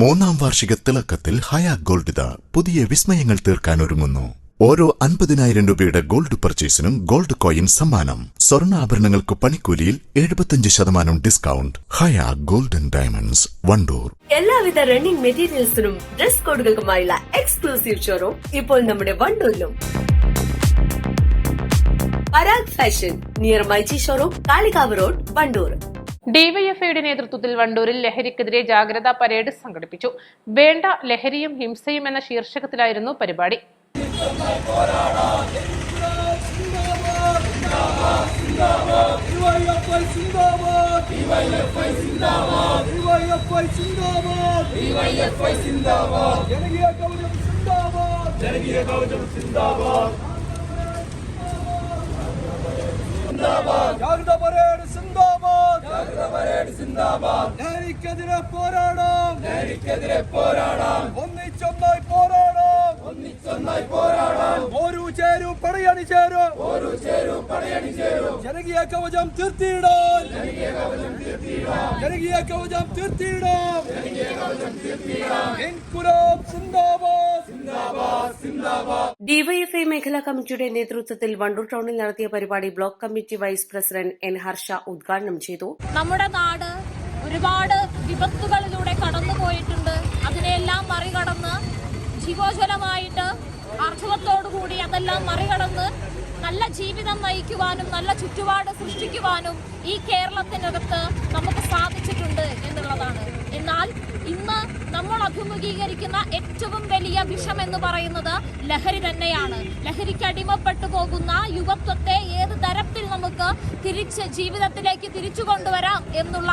മൂന്നാം വാർഷിക തിളക്കത്തിൽ ഹയ ഗോൾഡ് പുതിയ വിസ്മയങ്ങൾ തീർക്കാൻ ഒരുങ്ങുന്നു. ഓരോ 50,000 രൂപയുടെ ഗോൾഡ് പർച്ചേസിനും ഗോൾഡ് കോയിൻ സമ്മാനം. സ്വർണ്ണാഭരണങ്ങൾക്ക് പണിക്കൂലിയിൽ 75% discount. Haya golden diamonds, Wandoor. എല്ലാവിധ റണ്ണിംഗ് മെറ്റീരിയൽസിനും ഡ്രസ് കോഡുകൾക്കുമായുള്ള എക്സ്ക്ലൂസീവ് ഷോറൂം ഇപ്പോൾ നമ്മുടെ വണ്ടൂരിലും. Parag fashion near myG showroom, Kalikavu road, Wandoor. ഡിവൈഎഫ്ഐയുടെ നേതൃത്വത്തിൽ വണ്ടൂരിൽ ലഹരിക്കെതിരെ ജാഗ്രതാ പരേഡ് സംഘടിപ്പിച്ചു. വേണ്ട ലഹരിയും ഹിംസയും എന്ന ശീർഷകത്തിലായിരുന്നു പരിപാടി. ജാഗ്രത പരേഡ് സിന്ദാബാദ്, ജാഗ്രത പരേഡ് സിന്ദാബാദ്. ലഹരിക്കെതിരെ പോരാടാം, ലഹരിക്കെതിരെ പോരാടാം. ഒന്നിച്ചൊന്നായി പോരാടാം, ഒന്നിച്ചൊന്നായി പോരാടാം. ഓരോ ചേരും പടയണി ചേരും, ഓരോ ചേരും പടയണി ചേരും. ജനകീയ കവചം തീർത്തിടാൻ, ജനകീയ കവചം തീർത്തിടാൻ, ജനകീയ കവചം തീർത്തിടാൻ, ജനകീയ കവചം തീർത്തിടാൻ. ഇൻകുലാബ് സിന്ദാബാദ്, സിന്ദാബാദ്, സിന്ദാബാദ്. ഡിവൈഎഫ്ഐ മേഖലാ കമ്മിറ്റിയുടെ നേതൃത്വത്തിൽ വണ്ടൂർ ടൗണിൽ നടത്തിയ പരിപാടി block committee vice president N Harsha ഉദ്ഘാടനം ചെയ്തു. നമ്മുടെ നാട് ഒരുപാട് വിപത്തുകളിലൂടെ കടന്നുപോയിട്ടുണ്ട്. അതിനെല്ലാം മറികടന്ന് ജീവോജ്വലമായിട്ട് ആർജവത്തോടുകൂടി അതെല്ലാം മറികടന്ന് നല്ല ജീവിതം നയിക്കുവാനും നല്ല ചുറ്റുപാട് സൃഷ്ടിക്കുവാനും ഈ കേരളത്തിനകത്ത് നമുക്ക് സാധിച്ചിട്ടുണ്ട് എന്നുള്ളതാണ്. എന്നാൽ ഇന്ന് നമ്മൾ അഭിമുഖീകരിക്കുന്ന ഏറ്റവും വലിയ വിഷം എന്ന് പറയുന്നത് ലഹരി തന്നെയാണ്. ലഹരിക്ക് അടിമപ്പെട്ടു പോകുന്ന യുവത്വത്തെ ഏത് തരത്തിൽ നമുക്ക് ജീവിതത്തിലേക്ക് തിരിച്ചു കൊണ്ടുവരാം എന്നുള്ള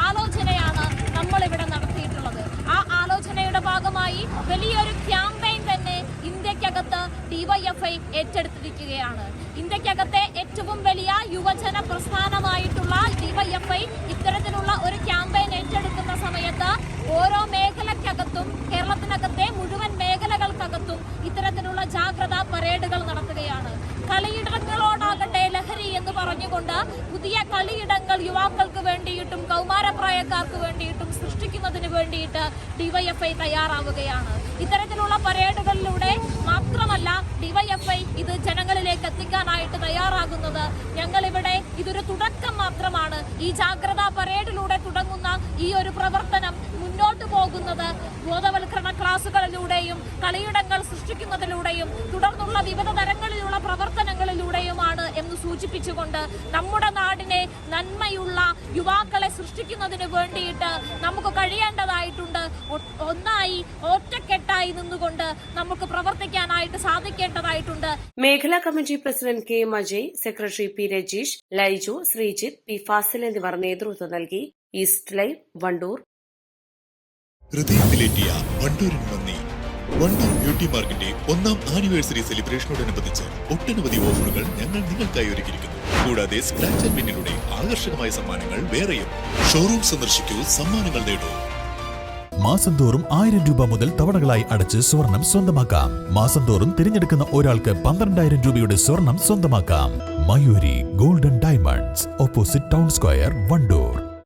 ആലോചനയാണ് നമ്മളിവിടെ നടത്തിയിട്ടുള്ളത്. ആ ആലോചനയുടെ ഭാഗമായി വലിയൊരു ക്യാമ്പയിൻ തന്നെ ഇന്ത്യക്കകത്ത് ഡിവൈഎഫ്ഐ ഏറ്റെടുത്തിരിക്കുകയാണ്. ഇന്ത്യക്കകത്തെ ഏറ്റവും വലിയ യുവജന പ്രസ്ഥാനമായിട്ടുള്ള ഡിവൈഎഫ്ഐ ഇത്തരത്തിലുള്ള ഒരു ക്യാമ്പയിൻ ഏറ്റെടുക്കുന്ന സമയത്ത് ഓരോ മേഖലക്കകത്തും കേരളത്തിനകത്തെ മുഴുവൻ മേഖലകൾക്കകത്തും ഇത്തരത്തിലുള്ള ജാഗ്രതാ പരേഡുകൾ നടത്തുകയാണ്. കളിയിടങ്ങളോടാകട്ടെ ലഹരി എന്ന് പറഞ്ഞുകൊണ്ട് പുതിയ കളിയിടങ്ങൾ യുവാക്കൾക്ക് വേണ്ടിയിട്ടും കൗമാരപ്രായക്കാർക്ക് വേണ്ടിയിട്ടും സൃഷ്ടിക്കുന്നതിന് വേണ്ടിയിട്ട് ഡിവൈഎഫ്ഐ തയ്യാറാവുകയാണ്. ഇത്തരത്തിലുള്ള പരേഡുകളിലൂടെ മാത്രമല്ല ഡിവൈഎഫ്ഐ ഇത് ജനങ്ങളിലേക്ക് എത്തിക്കാനായിട്ട് തയ്യാറാകുന്നത്. ഞങ്ങളിവിടെ ഇതൊരു തുടക്കം മാത്രമാണ്. ഈ ജാഗ്രതാ പരേഡിലൂടെ തുടങ്ങുന്ന ഈ ഒരു പ്രവർത്തനം മുന്നോട്ട് പോകുന്നത് ബോധവൽക്കരണ ക്ലാസുകളിലൂടെയും കളിയിടങ്ങൾ സൃഷ്ടിക്കുന്നതിലൂടെയും തുടർന്നുള്ള വിവിധ തരങ്ങളിലുള്ള പ്രവർത്തനങ്ങളിലൂടെയുമാണ് എന്ന് സൂചിപ്പിച്ചുകൊണ്ട് നമ്മുടെ നാടിനെ നന്മയുള്ള യുവാക്കളെ സൃഷ്ടിക്കുന്നതിന് വേണ്ടിയിട്ട് നമുക്ക് കഴിയേണ്ടതായിട്ടുണ്ട്. ഒന്നായി ഒറ്റക്കെട്ടായി നിന്നുകൊണ്ട് നമുക്ക് പ്രവർത്തിക്കാനായിട്ട് സാധിക്കേണ്ടതായിട്ടുണ്ട്. മേഖലാ committee president K Ajay, secretary P Rajeesh, Laiju, Sreejith, P Fasil എന്നിവർ നേതൃത്വം നൽകി. East live, Wandoor. ഹൃദയത്തിലേറ്റിയ വണ്ടൂരിന് നന്ദി. വണ്ടൂർ ബ്യൂട്ടി മാർക്കിന്റെ 1ാം ആനിവേഴ്സറി സെലിബ്രേഷനോടനുബന്ധിച്ച് ഒട്ടനവധി ഓഫറുകൾ ഞങ്ങൾ നിങ്ങൾക്കായി ഒരുക്കിയിരിക്കുന്നു. കൂടാതെ സ്ക്രാച്ച് ആൻഡ് വിന്നിലൂടെ ആകർഷകമായ സമ്മാനങ്ങൾ വേറെയും. ഷോറൂം സന്ദർശിക്കൂ, സമ്മാനങ്ങൾ നേടൂ. മാസം തോറും 1000 രൂപ മുതൽ തവണകളായി അടച്ച് സ്വർണം സ്വന്തമാക്കാം. മാസം തോറും തിരഞ്ഞെടുക്കുന്ന ഒരാൾക്ക് 12,000 രൂപയുടെ സ്വർണം സ്വന്തമാക്കാം. Mayuri golden diamonds, opposite town square, Wandoor.